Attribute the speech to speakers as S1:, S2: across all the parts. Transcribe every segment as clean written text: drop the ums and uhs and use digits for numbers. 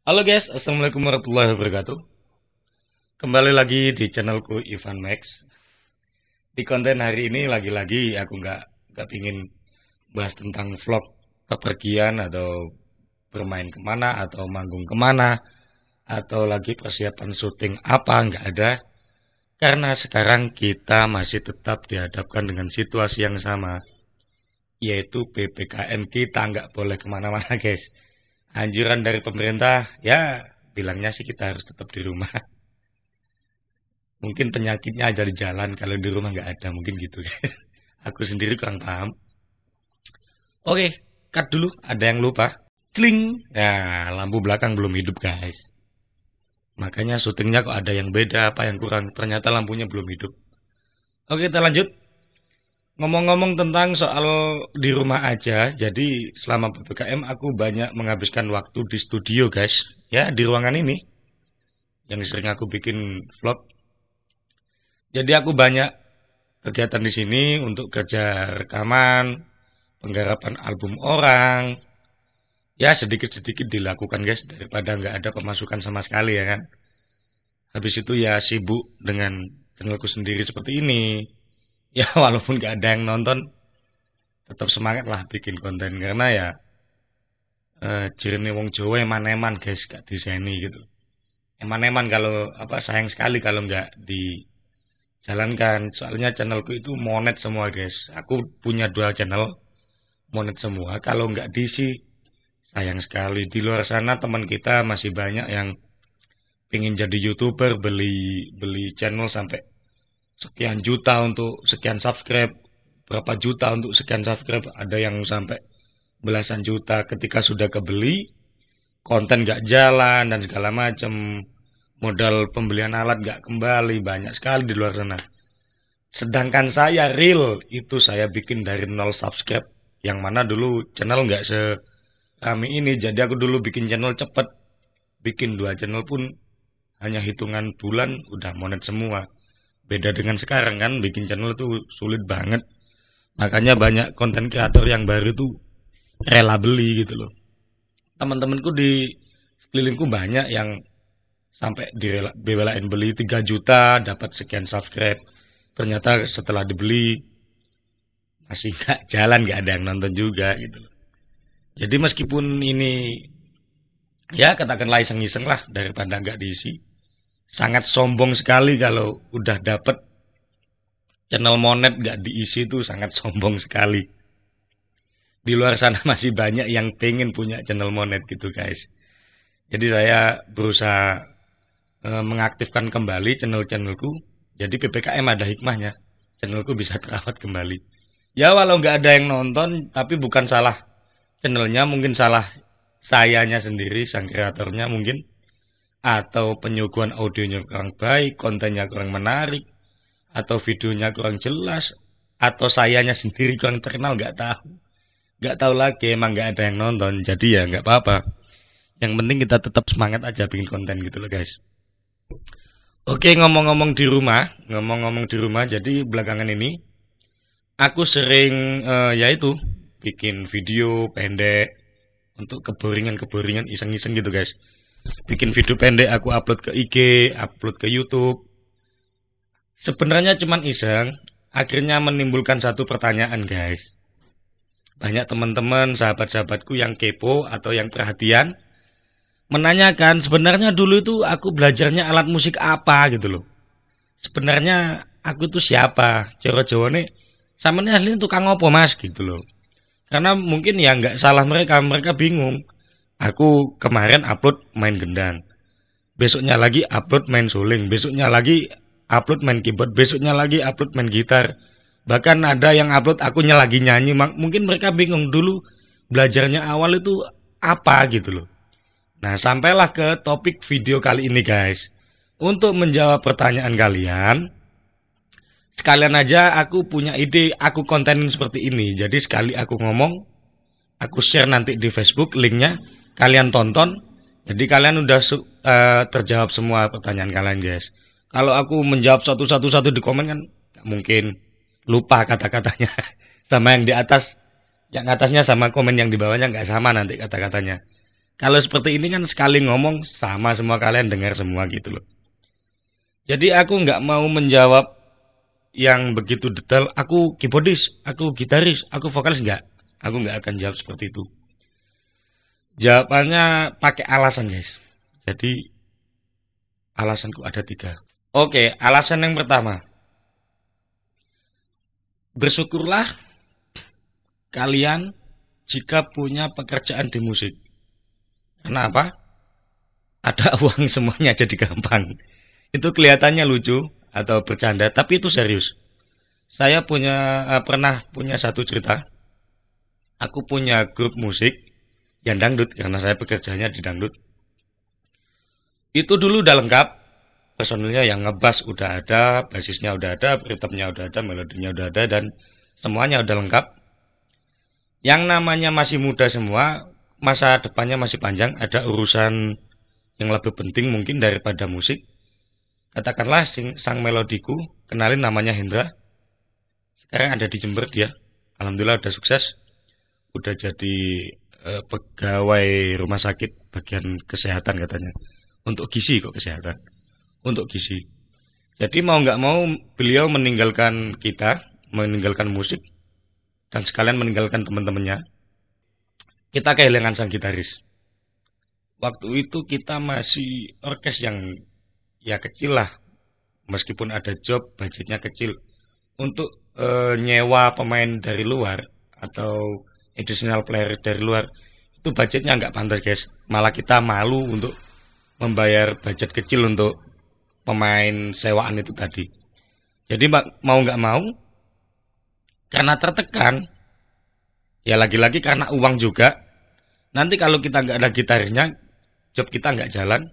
S1: Halo guys, assalamualaikum warahmatullahi wabarakatuh. Kembali lagi di channelku Ivan Max. Di konten hari ini lagi-lagi aku nggak pingin bahas tentang vlog pepergian atau bermain kemana atau manggung kemana atau lagi persiapan syuting apa, nggak ada. Karena sekarang kita masih tetap dihadapkan dengan situasi yang sama, yaitu PPKM. Kita nggak boleh kemana-mana guys. Anjuran dari pemerintah, ya bilangnya sih kita harus tetap di rumah. Mungkin penyakitnya aja di jalan, kalau di rumah nggak ada, mungkin gitu. Aku sendiri kurang paham. Oke, cut dulu, ada yang lupa. Cling, nah lampu belakang belum hidup guys. Makanya syutingnya kok ada yang beda, apa yang kurang, ternyata lampunya belum hidup. Oke, kita lanjut. Ngomong-ngomong tentang soal di rumah aja, jadi selama PPKM aku banyak menghabiskan waktu di studio guys. Ya, di ruangan ini, yang sering aku bikin vlog. Jadi aku banyak kegiatan di sini untuk kerja rekaman, penggarapan album orang. Ya, sedikit-sedikit dilakukan guys, daripada nggak ada pemasukan sama sekali ya kan. Habis itu ya sibuk dengan channelku sendiri seperti ini. Ya, walaupun nggak ada yang nonton, tetap semangat lah bikin konten. Karena ya, jirine wong Jawa eman-eman guys, gak diseni gitu. Eman-eman kalau apa sayang sekali kalau nggak dijalankan. Soalnya channelku itu monet semua guys. Aku punya 2 channel monet semua. Kalau nggak diisi, sayang sekali. Di luar sana teman kita masih banyak yang pengen jadi YouTuber, beli beli channel sampai sekian juta untuk sekian subscribe, berapa juta untuk sekian subscribe, ada yang sampai belasan juta. Ketika sudah kebeli, konten nggak jalan dan segala macam, modal pembelian alat nggak kembali, banyak sekali di luar sana. Sedangkan saya real itu saya bikin dari 0 subscribe, yang mana dulu channel nggak serame ini. Jadi aku dulu bikin channel cepet, bikin 2 channel pun hanya hitungan bulan udah monet semua. Beda dengan sekarang kan, bikin channel itu sulit banget. Makanya banyak konten kreator yang baru tuh rela beli gitu loh. Teman-temanku di sekelilingku banyak yang sampai dibelain beli 3 juta dapat sekian subscribe. Ternyata setelah dibeli masih nggak jalan, nggak ada yang nonton juga gitu loh. Jadi meskipun ini ya katakanlah iseng-iseng lah daripada nggak diisi. Sangat sombong sekali kalau udah dapet channel monet nggak diisi, itu sangat sombong sekali. Di luar sana masih banyak yang pengen punya channel monet gitu guys. Jadi saya berusaha mengaktifkan kembali channel-channelku. Jadi PPKM ada hikmahnya, channelku bisa terawat kembali. Ya walau nggak ada yang nonton, tapi bukan salah channelnya, mungkin salah sayanya sendiri, sang kreatornya mungkin. Atau penyuguhan audionya kurang baik, kontennya kurang menarik, atau videonya kurang jelas, atau sayanya sendiri kurang terkenal, nggak tahu lagi, emang nggak ada yang nonton. Jadi ya nggak apa-apa, yang penting kita tetap semangat aja bikin konten gitu loh guys. Oke, ngomong-ngomong di rumah, jadi belakangan ini aku sering yaitu bikin video pendek untuk keboringan iseng-iseng gitu guys. Bikin video pendek aku upload ke IG, upload ke YouTube. Sebenarnya cuman iseng, akhirnya menimbulkan satu pertanyaan guys. Banyak teman-teman, sahabat-sahabatku yang kepo atau yang perhatian menanyakan sebenarnya dulu itu aku belajarnya alat musik apa gitu loh. Sebenarnya aku itu siapa? Jawa-Jawa nih, samanya aslinya tukang opo mas gitu loh. Karena mungkin ya nggak salah mereka bingung. Aku kemarin upload main gendang, besoknya lagi upload main suling, besoknya lagi upload main keyboard, besoknya lagi upload main gitar. Bahkan ada yang upload akunya lagi nyanyi. Mungkin mereka bingung dulu belajarnya awal itu apa gitu loh. Nah, sampailah ke topik video kali ini guys. Untuk menjawab pertanyaan kalian, sekalian aja aku punya ide, aku kontenin seperti ini. Jadi sekali aku ngomong, aku share nanti di Facebook linknya, kalian tonton. Jadi kalian udah terjawab semua pertanyaan kalian guys. Kalau aku menjawab satu-satu di komen kan gak mungkin, lupa kata-katanya. Sama yang di atas, yang atasnya sama komen yang di bawahnya nggak sama nanti kata-katanya. Kalau seperti ini kan sekali ngomong sama semua, kalian dengar semua gitu loh. Jadi aku nggak mau menjawab yang begitu detail. Aku keyboardis, aku gitaris, aku vokalis, nggak. Aku nggak akan jawab seperti itu. Jawabannya pakai alasan guys. Jadi alasanku ada 3. Oke, alasan yang pertama. Bersyukurlah kalian jika punya pekerjaan di musik. Kenapa? Ada uang semuanya jadi gampang. Itu kelihatannya lucu atau bercanda, tapi itu serius. Saya pernah punya satu cerita. Aku punya grup musik yang dangdut karena saya bekerjanya di dangdut. Itu dulu udah lengkap. Personilnya yang ngebass udah ada, basisnya udah ada, ritmenya udah ada, melodinya udah ada, dan semuanya udah lengkap. Yang namanya masih muda semua, masa depannya masih panjang, ada urusan yang lebih penting mungkin daripada musik. Katakanlah sang melodiku, kenalin namanya Hendra. Sekarang ada di Jember dia. Alhamdulillah udah sukses. Udah jadi pegawai rumah sakit bagian kesehatan katanya. Untuk gizi kok kesehatan. Untuk gizi. Jadi mau nggak mau beliau meninggalkan kita, meninggalkan musik, dan sekalian meninggalkan teman-temannya. Kita kehilangan sang gitaris. Waktu itu kita masih orkes yang ya kecil lah. Meskipun ada job, budgetnya kecil. Untuk nyewa pemain dari luar atau additional player dari luar, itu budgetnya nggak pantas guys. Malah kita malu untuk membayar budget kecil untuk pemain sewaan itu tadi. Jadi mau nggak mau, karena tertekan, ya lagi-lagi karena uang juga. Nanti kalau kita nggak ada gitarisnya, job kita nggak jalan.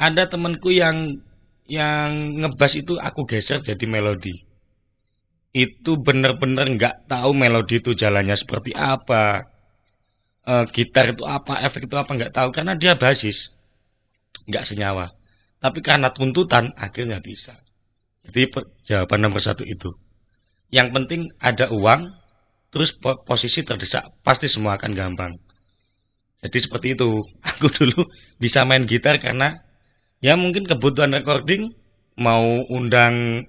S1: Ada temanku yang ngebass itu aku geser jadi melodi. Itu bener-bener nggak tahu melodi itu jalannya seperti apa, gitar itu apa, efek itu apa, nggak tahu karena dia basis, nggak senyawa. Tapi karena tuntutan akhirnya bisa. Jadi jawaban nomor 1 itu. Yang penting ada uang, terus posisi terdesak, pasti semua akan gampang. Jadi seperti itu. Aku dulu bisa main gitar karena ya mungkin kebutuhan recording, mau undang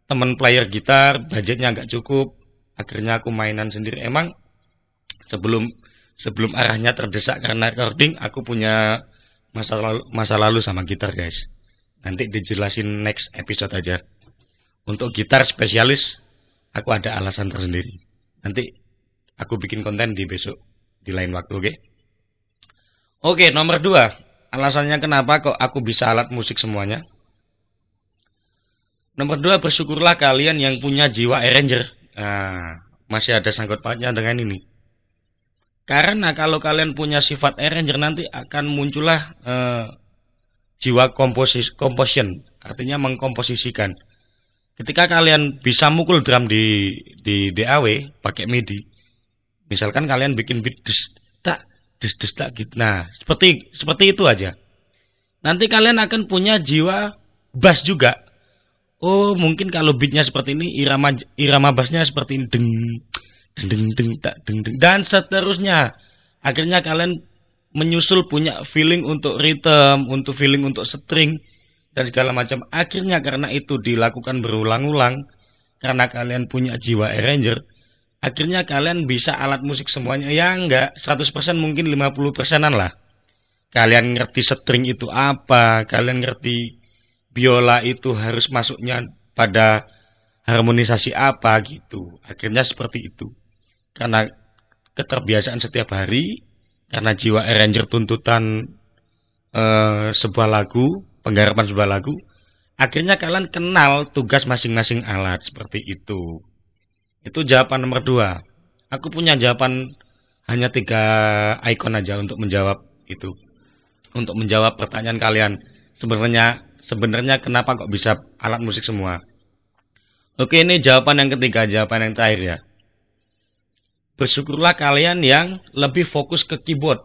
S1: temen player gitar, budgetnya nggak cukup. Akhirnya aku mainan sendiri. Emang sebelum arahnya terdesak karena recording, aku punya masa lalu sama gitar guys. Nanti dijelasin next episode aja. Untuk gitar spesialis, aku ada alasan tersendiri. Nanti aku bikin konten di besok, di lain waktu, oke? Oke, nomor 2. Alasannya kenapa kok aku bisa alat musik semuanya. Nomor 2, bersyukurlah kalian yang punya jiwa arranger. Nah, masih ada sangkut pautnya dengan ini. Karena kalau kalian punya sifat arranger, nanti akan muncullah jiwa composition, artinya mengkomposisikan. Ketika kalian bisa mukul drum di DAW pakai MIDI, misalkan kalian bikin beat des tak gitu. Nah, seperti itu aja. Nanti kalian akan punya jiwa bass juga. Oh, mungkin kalau beatnya seperti ini, irama bassnya seperti ini, deng tak deng dan seterusnya. Akhirnya kalian menyusul punya feeling untuk rhythm, untuk feeling untuk string dan segala macam. Akhirnya karena itu dilakukan berulang-ulang, karena kalian punya jiwa arranger, akhirnya kalian bisa alat musik semuanya. Ya enggak 100%, mungkin 50%-an lah. Kalian ngerti string itu apa, kalian ngerti biola itu harus masuknya pada harmonisasi apa gitu. Akhirnya seperti itu. Karena keterbiasaan setiap hari, karena jiwa arranger tuntutan sebuah lagu, penggarapan sebuah lagu, akhirnya kalian kenal tugas masing-masing alat seperti itu. Itu jawaban nomor 2. Aku punya jawaban hanya 3 icon aja untuk menjawab itu. Untuk menjawab pertanyaan kalian. Sebenarnya kenapa kok bisa alat musik semua? Oke, ini jawaban yang ketiga, jawaban yang terakhir ya. Bersyukurlah kalian yang lebih fokus ke keyboard.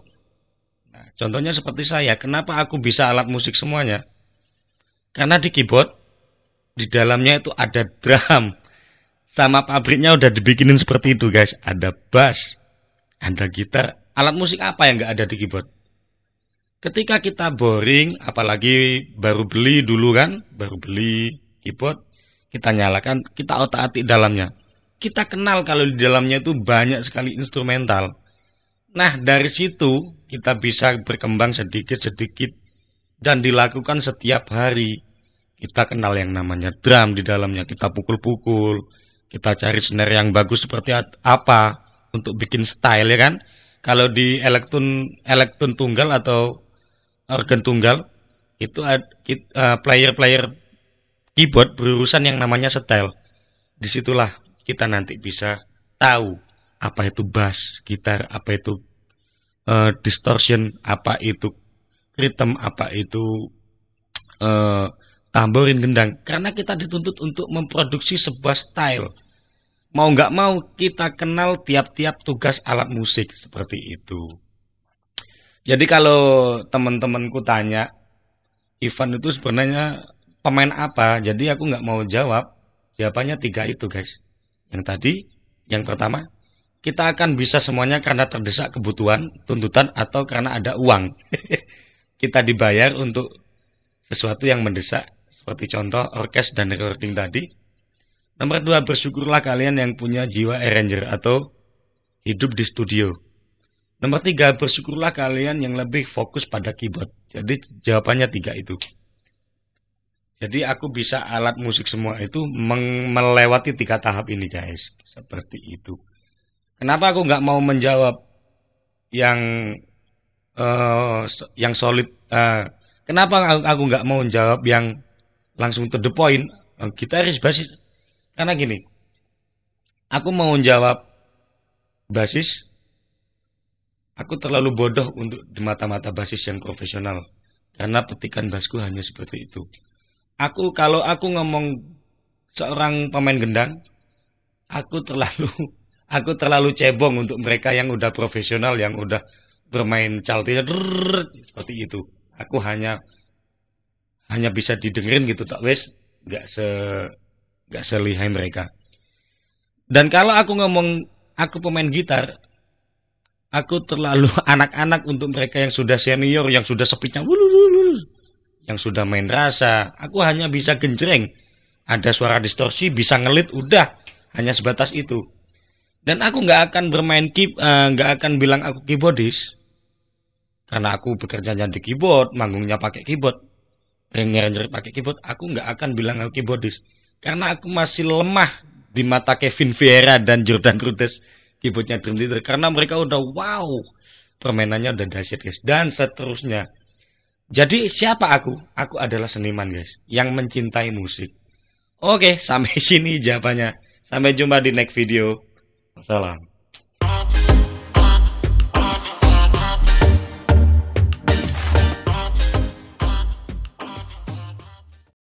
S1: Nah, contohnya seperti saya, kenapa aku bisa alat musik semuanya? Karena di keyboard, di dalamnya itu ada drum. Sama pabriknya udah dibikinin seperti itu guys. Ada bass, ada gitar. Alat musik apa yang nggak ada di keyboard? Ketika kita boring, apalagi baru beli dulu kan, baru beli keyboard, kita nyalakan, kita otak-atik dalamnya. Kita kenal kalau di dalamnya itu banyak sekali instrumental. Nah, dari situ kita bisa berkembang sedikit-sedikit dan dilakukan setiap hari. Kita kenal yang namanya drum di dalamnya, kita pukul-pukul, kita cari snare yang bagus seperti apa untuk bikin style ya kan. Kalau di elektron tunggal atau organ tunggal itu player-player keyboard berurusan yang namanya style. Disitulah kita nanti bisa tahu apa itu bass, gitar, apa itu distortion, apa itu rhythm, apa itu tamborin, gendang. Karena kita dituntut untuk memproduksi sebuah style. Mau nggak mau kita kenal tiap-tiap tugas alat musik seperti itu. Jadi kalau teman-temanku tanya, Ivan itu sebenarnya pemain apa? Jadi aku nggak mau jawab. Jawabannya 3 itu guys. Yang tadi, yang pertama, kita akan bisa semuanya karena terdesak kebutuhan, tuntutan, atau karena ada uang. Kita dibayar untuk sesuatu yang mendesak, seperti contoh orkes dan recording tadi. Nomor 2, bersyukurlah kalian yang punya jiwa arranger atau hidup di studio. Nomor 3, bersyukurlah kalian yang lebih fokus pada keyboard. Jadi jawabannya 3 itu. Jadi aku bisa alat musik semua itu melewati 3 tahap ini guys. Seperti itu. Kenapa aku nggak mau menjawab yang solid? Kenapa aku nggak mau menjawab yang langsung to the point? Gitaris, basis. Karena gini, aku mau menjawab basis. Aku terlalu bodoh untuk di mata-mata basis yang profesional. Karena petikan bassku hanya seperti itu. Kalau aku ngomong seorang pemain gendang, aku terlalu cebong untuk mereka yang udah profesional, yang udah bermain calti seperti itu. Aku hanya bisa didengerin gitu tak wes, nggak selihai mereka. Dan kalau aku ngomong aku pemain gitar, aku terlalu anak-anak untuk mereka yang sudah senior, yang sudah speednya yang sudah main rasa. Aku hanya bisa genjreng, ada suara distorsi, bisa ngelit, udah hanya sebatas itu. Dan aku nggak akan bermain nggak akan bilang aku keyboardis, karena aku bekerjanya di keyboard, manggungnya pakai keyboard, arranger pakai keyboard. Aku nggak akan bilang aku keyboardis, karena aku masih lemah di mata Kevin Vieira dan Jordan Rudess keyboardnya Dream Theater, karena mereka udah wow, permainannya udah dahsyat guys, dan seterusnya. Jadi siapa aku? Aku adalah seniman guys, yang mencintai musik. Oke, sampai sini jawabannya. Sampai jumpa di next video. Salam.